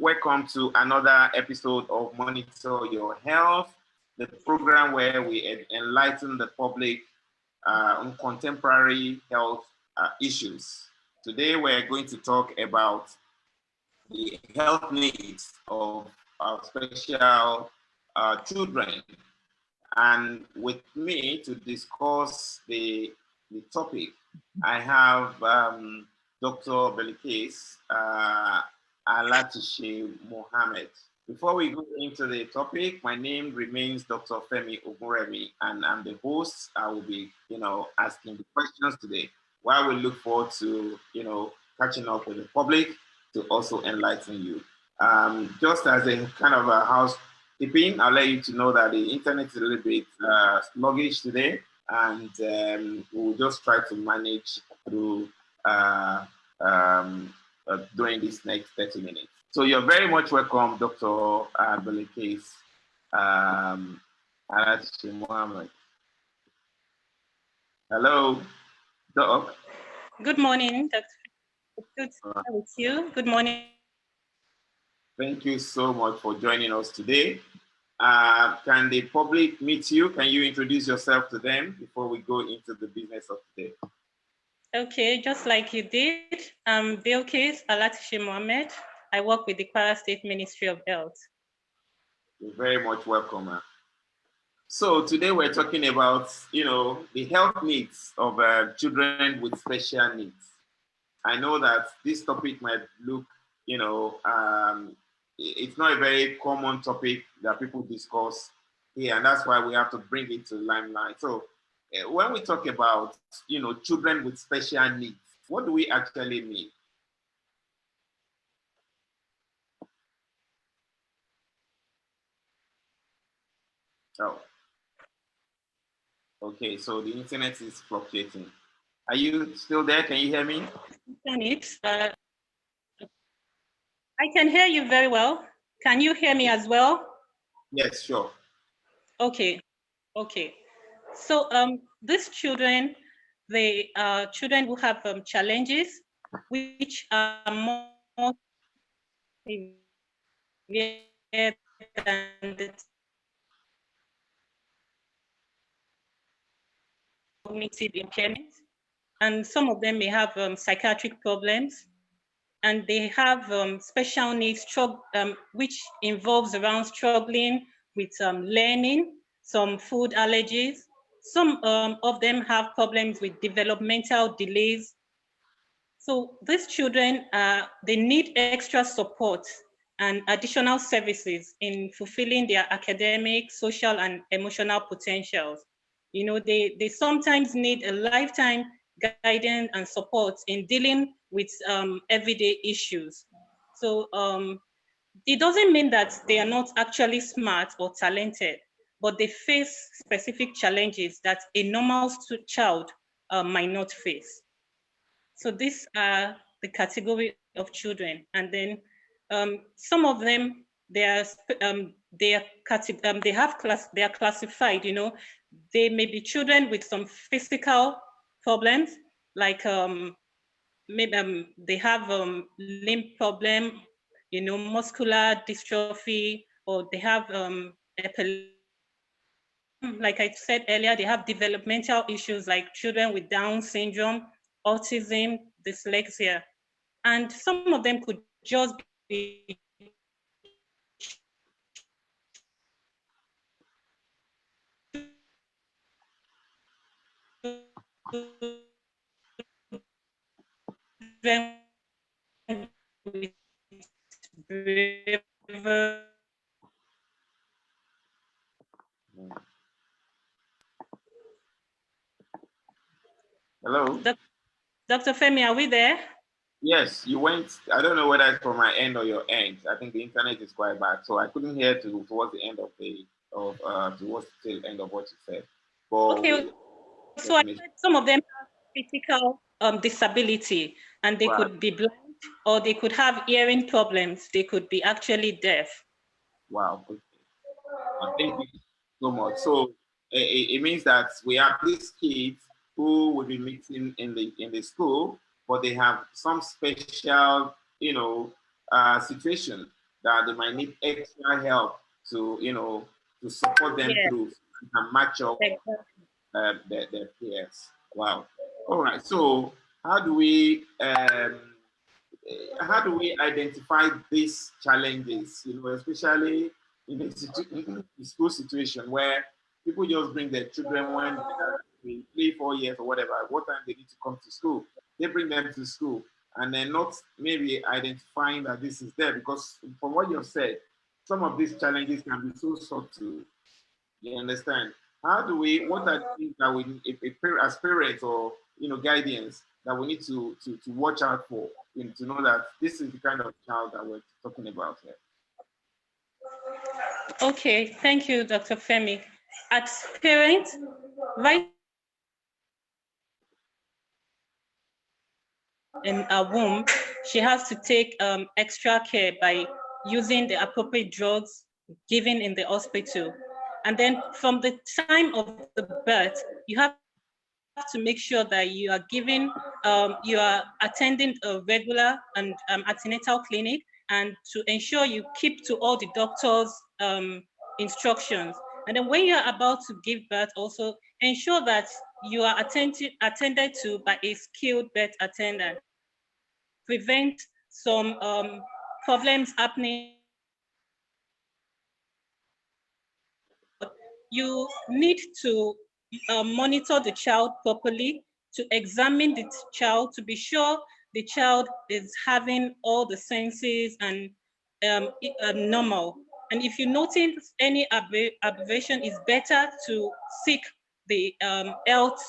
Welcome to another episode of Monitor Your Health, the program where we enlighten the public on contemporary health issues. Today, we're going to talk about the health needs of our special children. And with me to discuss the topic, I have Dr. Baliqis Alatishe Mohammed. Before we go into the topic, my name remains Dr. Femi Ogunremi, and I'm the host. I will be, asking the questions today, while we look forward to, catching up with the public to also enlighten you. Just as a kind of a housekeeping, I'll let you to know that the internet is a little bit sluggish today, and we'll just try to manage through during this next 30 minutes. So you're very much welcome, Dr. Baliqis Alatishe Mohammed. Hello, Doc. Good morning, Dr. Good to be with you. Good morning. Thank you so much for joining us today. Can the public meet you? Can you introduce yourself to them before we go into the business of today? Okay, just like you did, I'm Baliqis Alatishe Mohammed. I work with the Kwara State Ministry of Health. You're very much welcome. So today we're talking about, the health needs of children with special needs. I know that this topic might look, it's not a very common topic that people discuss here, and that's why we have to bring it to the limelight. So when we talk about, children with special needs, what do we actually mean? Oh, okay, so the internet is fluctuating. Are you still there? Can you hear me? I can hear you very well. Can you hear me as well? Yes, sure. Okay. So these children, they are children who have challenges which are more severe than the cognitive impairment, and some of them may have psychiatric problems, and they have special needs which involves around struggling with learning, some food allergies. Some of them have problems with developmental delays. So these children, they need extra support and additional services in fulfilling their academic, social, and emotional potentials. They sometimes need a lifetime guidance and support in dealing with everyday issues. So it doesn't mean that they are not actually smart or talented, but they face specific challenges that a normal child might not face. So these are the category of children, and then some of them they are classified. They may be children with some physical problems, like maybe they have limb problem, muscular dystrophy, or they have epilepsy. Like I said earlier, they have developmental issues like children with Down syndrome, autism, dyslexia, and some of them could just be Hello? Dr. Femi, are we there? Yes, you went. I don't know whether it's from my end or your end. I think the internet is quite bad, so I couldn't hear towards the end of towards the end of what you said. But okay, so I said some of them have physical disability, and they could be blind, or they could have hearing problems. They could be actually deaf. Wow. Okay. Thank you so much. So it means that we have these kids who will be meeting in the school, but they have some special, situation. that they might need extra help to, to support them through and match up their peers. Wow. All right. So how do we identify these challenges? Especially in a school situation where people just bring their children when they're 3, 4 years or whatever. What time they need to come to school? They bring them to school, and they're not maybe identifying that this is there, because from what you've said, some of these challenges can be so subtle. You understand? What are the things that we, as parents or, guardians, that we need to watch out for, to know that this is the kind of child that we're talking about here? Okay, thank you, Dr. Femi. As parents, right in a womb, she has to take extra care by using the appropriate drugs given in the hospital. And then from the time of the birth, you have to make sure that you are you are attending a regular and antenatal clinic, and to ensure you keep to all the doctor's instructions. And then when you are about to give birth, also ensure that you are attended to by a skilled birth attendant. Prevent some problems happening. You need to monitor the child properly, to examine the child to be sure the child is having all the senses and normal. And if you notice any aberration, it's better to seek the health,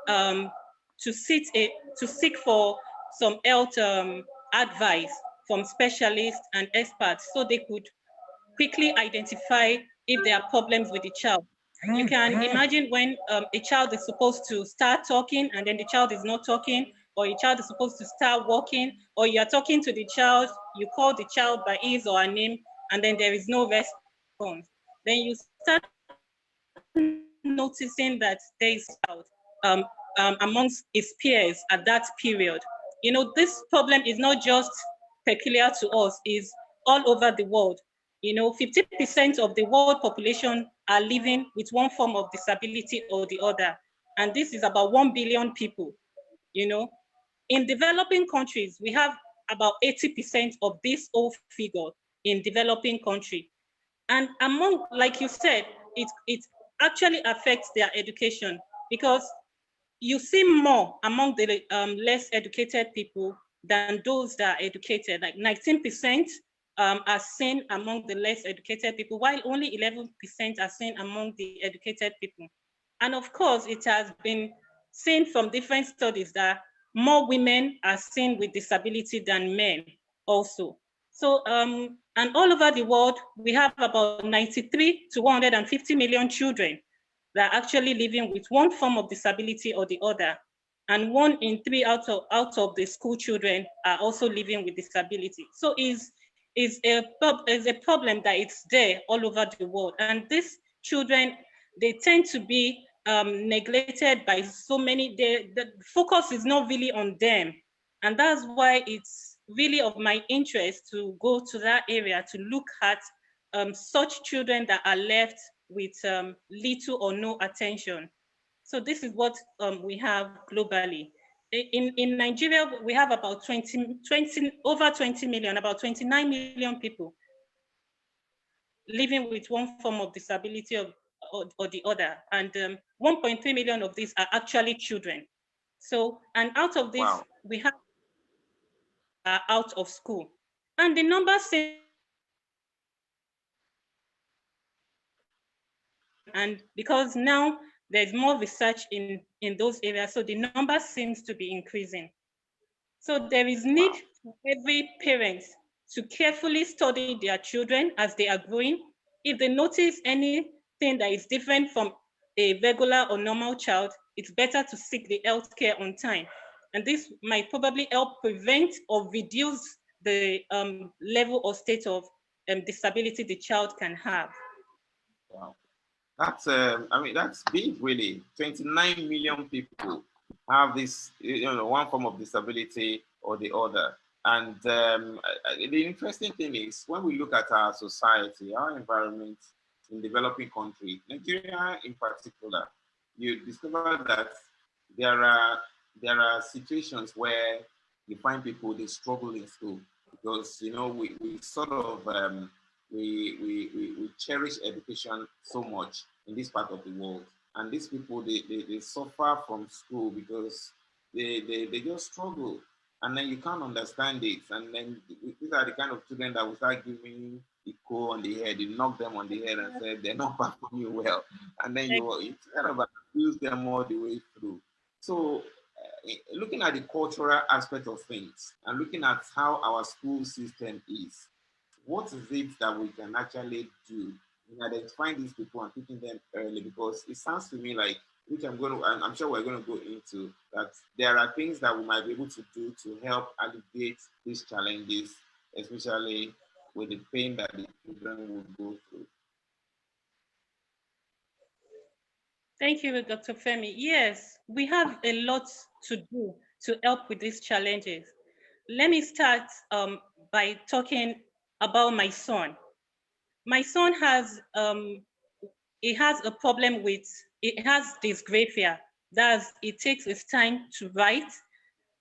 to seek for some health advice from specialists and experts, so they could quickly identify if there are problems with the child. You can imagine when a child is supposed to start talking and then the child is not talking, or a child is supposed to start walking, or you're talking to the child, you call the child by his or her name, and then there is no response. Then you start noticing that there is amongst his peers at that period. This problem is not just peculiar to us, it's all over the world. 50% of the world population are living with one form of disability or the other. And this is about 1 billion people. In developing countries, we have about 80% of this whole figure in developing country. And among, like you said, it actually affects their education, because you see more among the less educated people than those that are educated. Like 19% are seen among the less educated people, while only 11% are seen among the educated people. And of course, it has been seen from different studies that more women are seen with disability than men also. So, and all over the world, we have about 93 to 150 million children that are actually living with one form of disability or the other. And 1 in 3 out of the school children are also living with disability. So is a problem that it's there all over the world. And these children, they tend to be neglected by so many. The focus is not really on them. And that's why it's really of my interest to go to that area to look at such children that are left with little or no attention. So this is what we have globally. In Nigeria, we have about over 20 million, about 29 million people living with one form of disability or the other. And 1.3 million of these are actually children. So, and out of this, wow, we have out of school. And the numbers say, and because now there's more research in those areas, so the number seems to be increasing. So there is need for every parent to carefully study their children as they are growing. If they notice anything that is different from a regular or normal child, it's better to seek the health care on time. And this might probably help prevent or reduce the level or state of disability the child can have. Wow. That's, that's big, really. 29 million people have this, one form of disability or the other. And the interesting thing is, when we look at our society, our environment in developing countries, Nigeria in particular, you discover that there are situations where you find people they struggle in school because we sort of we cherish education so much in this part of the world, and these people they suffer from school because they just struggle, and then you can't understand it. And then these are the kind of children that will start giving echo on the head, you knock them on the head and say they're not performing well. And then you kind of abuse them all the way through. So, looking at the cultural aspect of things and looking at how our school system is, what is it that we can actually do in identifying these people and picking them early? Because it sounds to me like, which I'm sure we're going to go into, that there are things that we might be able to do to help alleviate these challenges, especially with the pain that the children will go through. Thank you, Dr. Femi. Yes, we have a lot to do to help with these challenges. Let me start by talking about my son. My son has he has a problem with, it has dysgraphia. That's, it takes his time to write.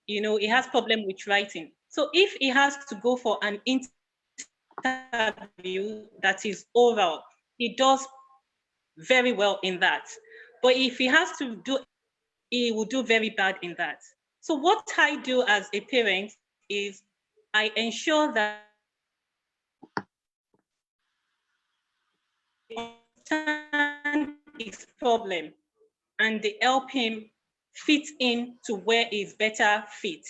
He has problem with writing. So if he has to go for an interview that is oral, he does very well in that. But if he has to do, he will do very bad in that. So what I do as a parent is I ensure that understand his problem and they help him fit in to where he's better fit.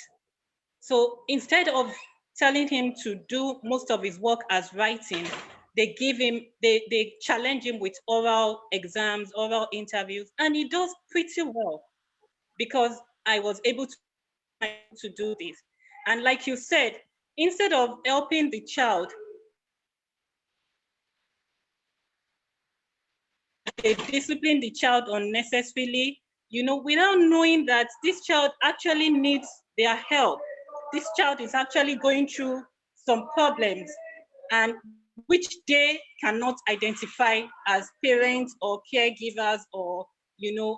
So instead of telling him to do most of his work as writing, they give him, they challenge him with oral exams, oral interviews, and he does pretty well because I was able to do this. And like you said, instead of helping the child, they discipline the child unnecessarily, without knowing that this child actually needs their help. This child is actually going through some problems, and which they cannot identify as parents or caregivers or,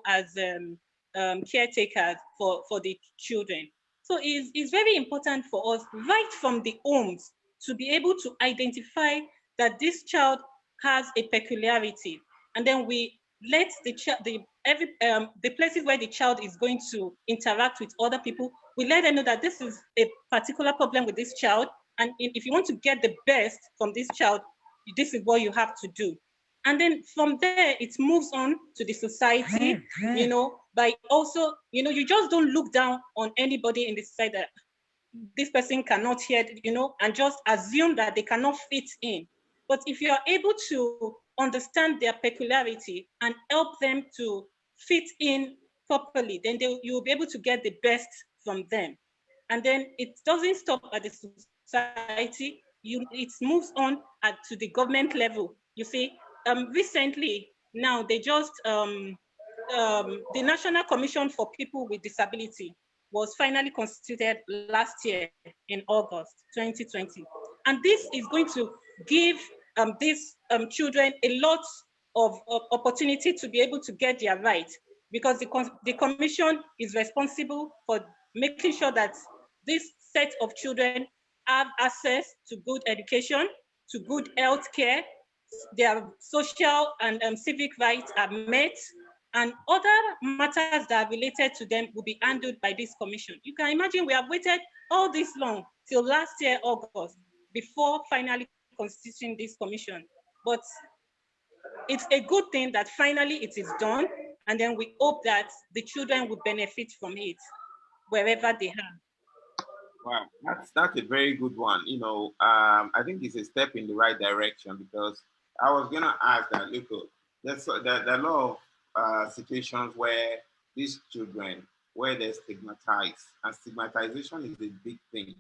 as caretakers for the children. So it's very important for us right from the homes to be able to identify that this child has a peculiarity, and then we let the the places where the child is going to interact with other people, we let them know that this is a particular problem with this child, and if you want to get the best from this child, this is what you have to do. And then from there, it moves on to the society, by also, you just don't look down on anybody in the society that this person cannot hear, and just assume that they cannot fit in. But if you are able to understand their peculiarity and help them to fit in properly, then you will be able to get the best from them. And then it doesn't stop at the society, it moves on to the government level. You see, recently now they just the National Commission for People with Disability was finally constituted last year in August 2020. And this is going to give these children a lot of opportunity to be able to get their rights, because the commission is responsible for making sure that this set of children have access to good education, to good health care, their social and civic rights are met, and other matters that are related to them will be handled by this commission. You can imagine we have waited all this long till last year, August, before finally constituting this commission. But it's a good thing that finally it is done, and then we hope that the children will benefit from it wherever they are. Wow, that's a very good one. I think it's a step in the right direction, because I was gonna ask that. Look, there's a lot of situations where these children, where they're stigmatized, and stigmatization is a big thing,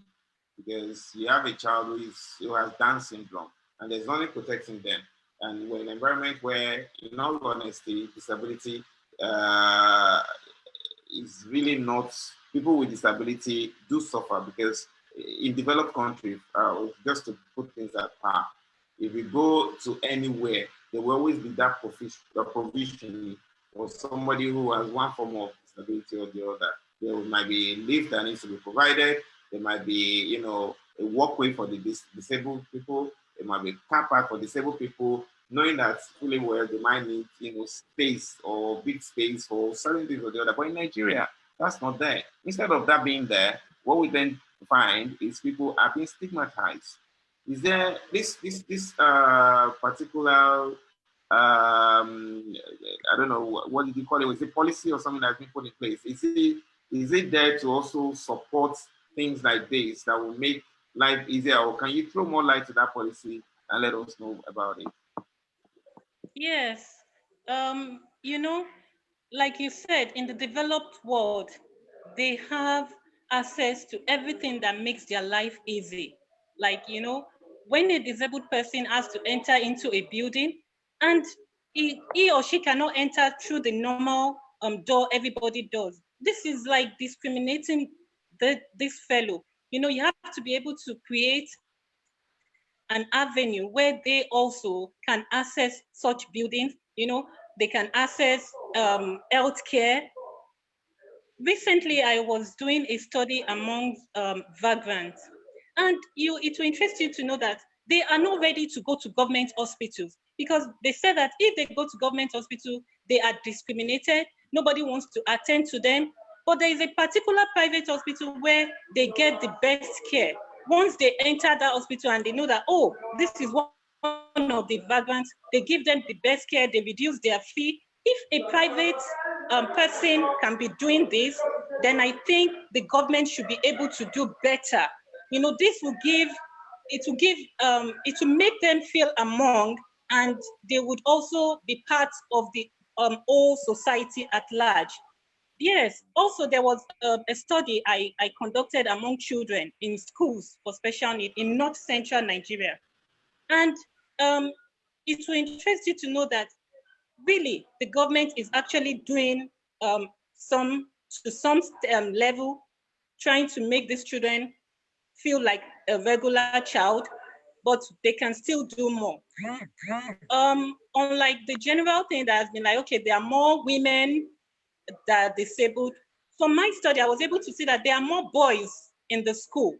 because you have a child who has Down syndrome, and there's only protecting them. And we're in an environment where, in all honesty, disability is really not, people with disability do suffer, because in developed countries, just to put things at par, if you go to anywhere, there will always be that provision for somebody who has one form of disability or the other. There might be a lift that needs to be provided. There might be, you know, a walkway for the disabled people. There might be a car park for disabled people, knowing that fully well they might need, you know, space or big space for certain things or the other. But in Nigeria, that's not there. Instead of that being there, what we then find is people are being stigmatized. Is there this particular I don't know what did you call it? Is it policy or something that's been put in place? Is it there to also support things like this that will make life easier, or can you throw more light to that policy and let us know about it? Yes. You know, like you said, in the developed world, they have access to everything that makes their life easy. Like, you know, when a disabled person has to enter into a building and he or she cannot enter through the normal door everybody does, this is like discriminating this fellow. You know, you have to be able to create an avenue where they also can access such buildings. You know, they can access healthcare. Recently, I was doing a study among vagrants, and it will interest you to know that they are not ready to go to government hospitals because they said that if they go to government hospital, they are discriminated. Nobody wants to attend to them. But there is a particular private hospital where they get the best care. Once they enter that hospital and they know that, oh, this is one of the vagrants, they give them the best care, they reduce their fee. If a private person can be doing this, then I think the government should be able to do better. You know, this will give, it will make them feel among, and they would also be part of the whole society at large. Yes, also there was a study I conducted among children in schools for special need in North Central Nigeria. And um, it will interest you to know that really the government is actually doing some to some level, trying to make these children feel like a regular child, but they can still do more. Unlike the general thing that has been like, okay, there are more women that are disabled. From my study, I was able to see that there are more boys in the school.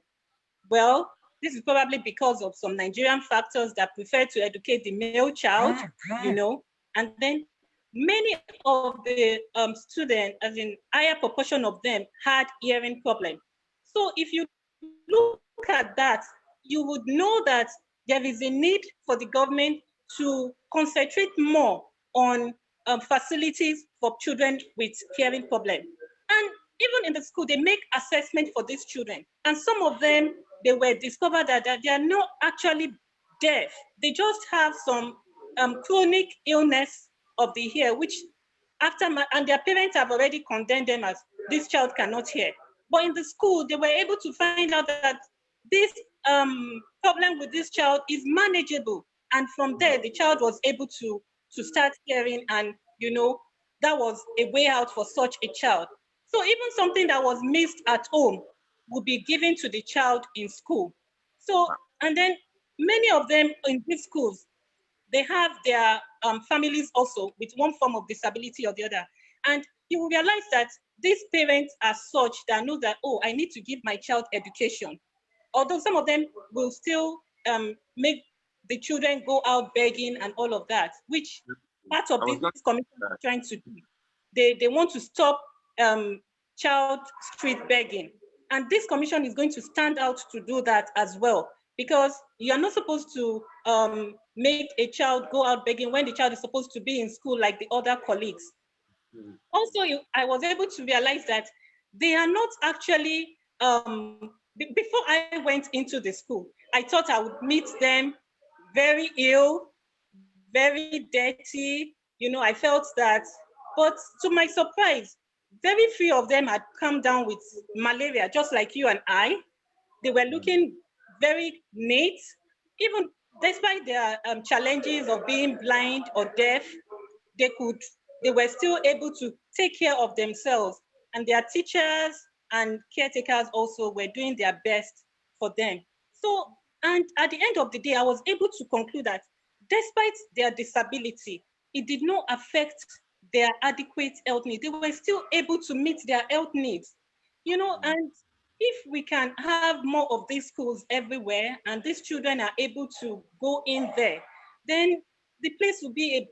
Well, this is probably because of some Nigerian factors that prefer to educate the male child, you know, and then many of the students, as in higher proportion of them, had hearing problem. So if you look at that, you would know that there is a need for the government to concentrate more on facilities for children with hearing problem. And even in the school, they make assessment for these children. And some of them, they were discovered that they are not actually deaf. They just have some chronic illness of the ear, which and their parents have already condemned them as this child cannot hear. But in the school, they were able to find out that this problem with this child is manageable. And from there, the child was able to start hearing, and that was a way out for such a child. So even something that was missed at home will be given to the child in school. So, and then many of them in these schools, they have their families also with one form of disability or the other. And you will realize that these parents are such that know that, oh, I need to give my child education. Although some of them will still make the children go out begging and all of that, which part of this commission is trying to do. They want to stop child street begging. And this commission is going to stand out to do that as well, because you are not supposed to make a child go out begging when the child is supposed to be in school like the other colleagues. Also, I was able to realize that they are not actually, before I went into the school, I thought I would meet them very ill, very dirty. I felt that, but to my surprise, very few of them had come down with malaria, just like you and I. They were looking very neat, even despite their challenges of being blind or deaf. They were still able to take care of themselves, and their teachers and caretakers also were doing their best for them. So, and at the end of the day, I was able to conclude that despite their disability, it did not affect their adequate health needs. They were still able to meet their health needs, and if we can have more of these schools everywhere and these children are able to go in there, then the place will be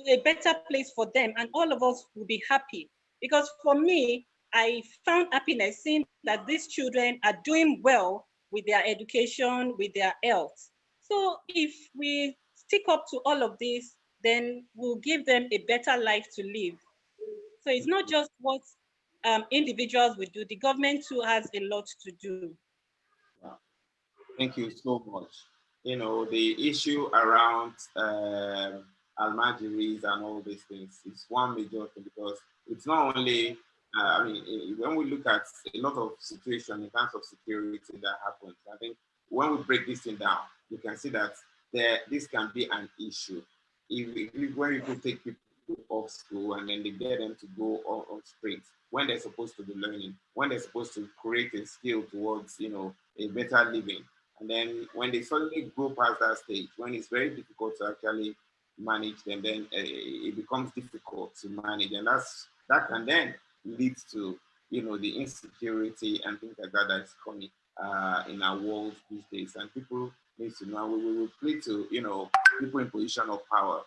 a better place for them and all of us will be happy. Because for me, I found happiness seeing that these children are doing well with their education, with their health. So if we stick up to all of this, then we'll give them a better life to live. So it's not just what individuals will do. The government too has a lot to do. Wow. Thank you so much. The issue around almajiris and all these things is one major thing, because it's not only, when we look at a lot of situation in terms of security that happens, I think when we break this thing down, you can see that this can be an issue. When people take people off school and then they get them to go on streets when they're supposed to be learning, when they're supposed to create a skill towards, a better living. And then when they suddenly go past that stage, when it's very difficult to actually manage them, then it becomes difficult to manage. And that can then lead to, the insecurity and things like that that's coming in our world these days. And people need to know, we will play to, people in position of power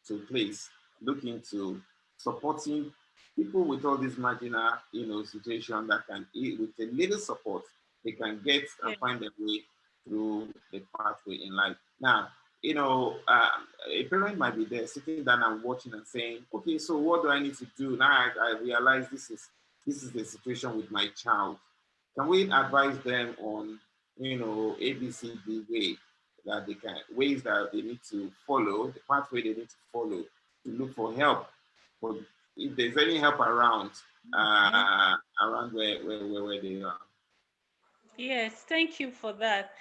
to place, look into supporting people with all this marginal, situation that can, with a little support, they can get and find their way through the pathway in life. Now, a parent might be there sitting down and watching and saying, okay, so what do I need to do? Now I realize this is the situation with my child. Can we advise them on, ABCD way that ways that they need to follow, the pathway they need to follow to look for help? For if there's any help around, around where they are. Yes, thank you for that.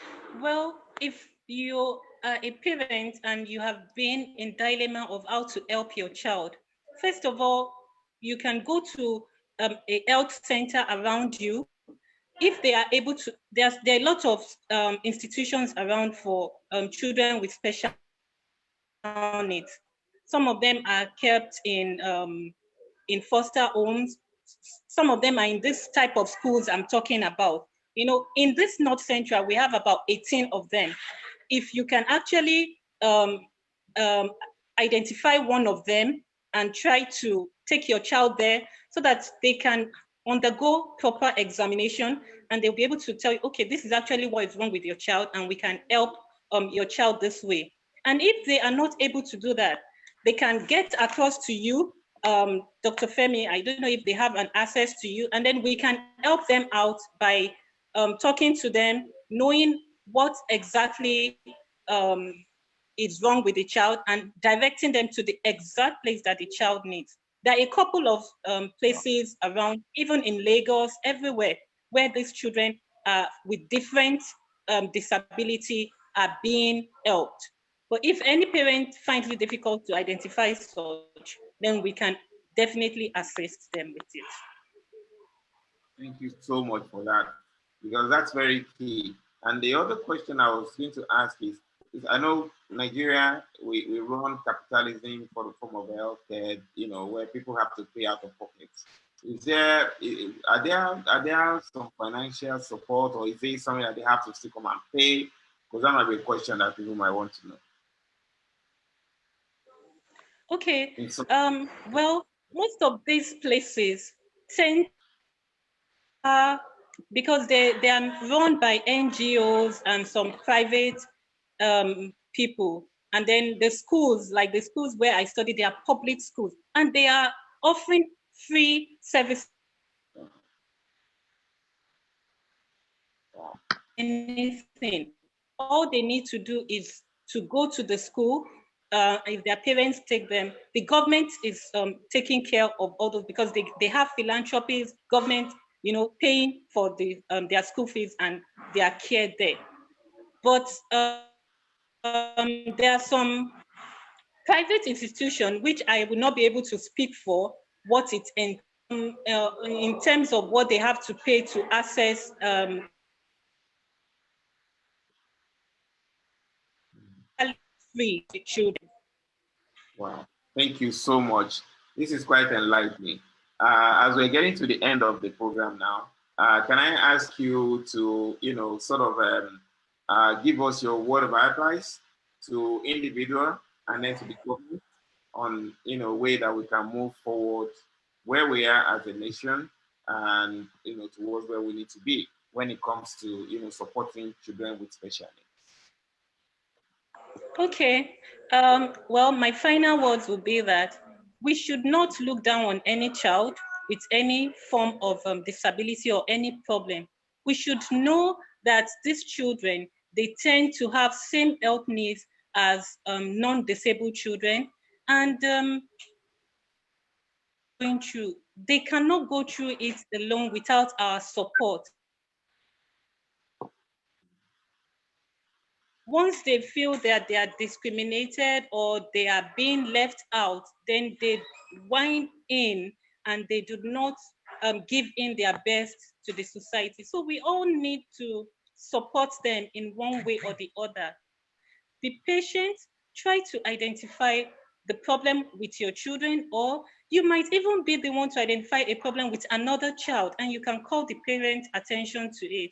Well, if you are a parent and you have been in dilemma of how to help your child, first of all, you can go to a health center around you. If they are able to, there are a lot of institutions around for children with special needs. Some of them are kept in foster homes. Some of them are in this type of schools I'm talking about. In this North Central, we have about 18 of them. If you can actually um, identify one of them and try to take your child there so that they can undergo proper examination and they'll be able to tell you, okay, this is actually what is wrong with your child and we can help your child this way. And if they are not able to do that, they can get across to you, Dr. Femi. I don't know if they have an access to you, and then we can help them out by talking to them, knowing what exactly is wrong with the child and directing them to the exact place that the child needs. There are a couple of places around, even in Lagos, everywhere, where these children with different disability are being helped. But if any parent finds it difficult to identify such, then we can definitely assist them with it. Thank you so much for that, because that's very key. And the other question I was going to ask is I know Nigeria, we run capitalism for the form of healthcare, where people have to pay out of pocket. Are there some financial support, or is it something that they have to still come and pay? Because that might be a question that people might want to know. Okay. Well, most of these places tend because they are run by NGOs and some private people. And then the schools, like the schools where I studied, they are public schools, and they are offering free service. Anything. All they need to do is to go to the school. If their parents take them, the government is taking care of all those, because they have philanthropies, government, paying for their school fees and their care there. But there are some private institutions which I will not be able to speak for what it in terms of what they have to pay to access free to children. Wow, thank you so much. This is quite enlightening. As we're getting to the end of the program now, can I ask you to, sort of give us your word of advice to individual and then to the government on, way that we can move forward where we are as a nation and, towards where we need to be when it comes to, supporting children with special needs. Okay. Well, my final words will be that we should not look down on any child with any form of disability or any problem. We should know that these children, they tend to have same health needs as non-disabled children, and going through, they cannot go through it alone without our support. Once they feel that they are discriminated or they are being left out, then they whine in and they do not give in their best to the society. So we all need to support them in one way or the other. Be patient, try to identify the problem with your children, or you might even be the one to identify a problem with another child, and you can call the parent attention to it.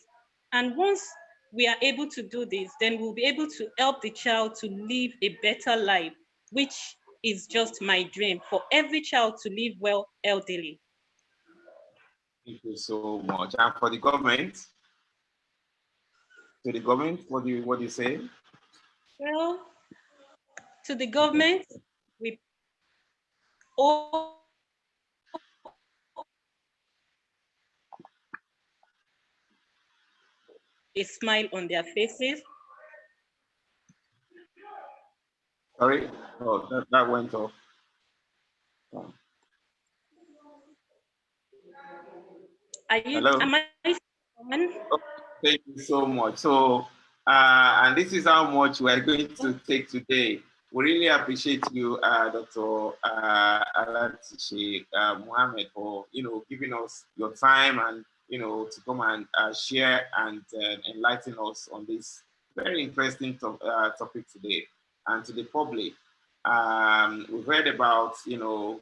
And once we are able to do this, then we'll be able to help the child to live a better life, which is just my dream for every child to live well elderly. Thank you so much. And for the government, what do you say? Well, to the government, we all a smile on their faces. Sorry? Oh, that went off. Oh. Hello? Am I on? Oh, thank you so much. So, and this is how much we're going to take today. We really appreciate you, Dr. Alatishe Mohammed, for giving us your time and to come and share and enlighten us on this very interesting topic today. And to the public, we've heard about special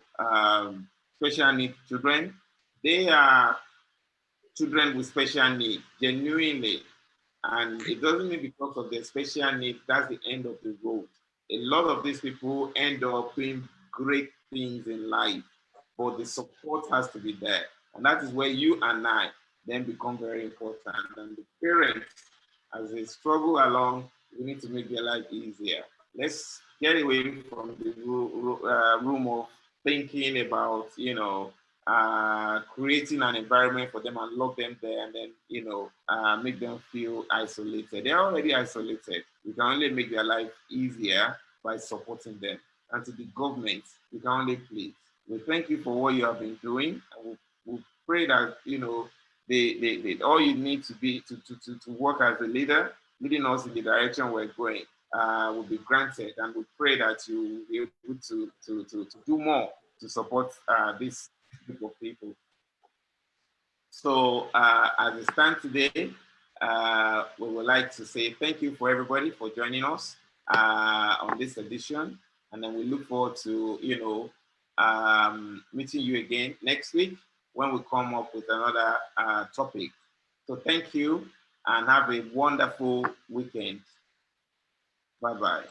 needs children. They are children with special needs, genuinely. And it doesn't mean because of their special needs, that's the end of the road. A lot of these people end up doing great things in life, but the support has to be there. And that is where you and I then become very important. And the parents, as they struggle along, we need to make their life easier. Let's get away from the room of thinking about, creating an environment for them and lock them there and then, make them feel isolated. They're already isolated. We can only make their life easier by supporting them. And to the government, we can only plead. We thank you for what you have been doing. And we pray that, all you need to be to work as a leader, leading us in the direction we're going, will be granted. And we pray that you will be able to do more to support this group of people. So as it stands today, we would like to say thank you for everybody for joining us on this edition. And then we look forward to, meeting you again next week when we come up with another topic. So thank you and have a wonderful weekend. Bye-bye.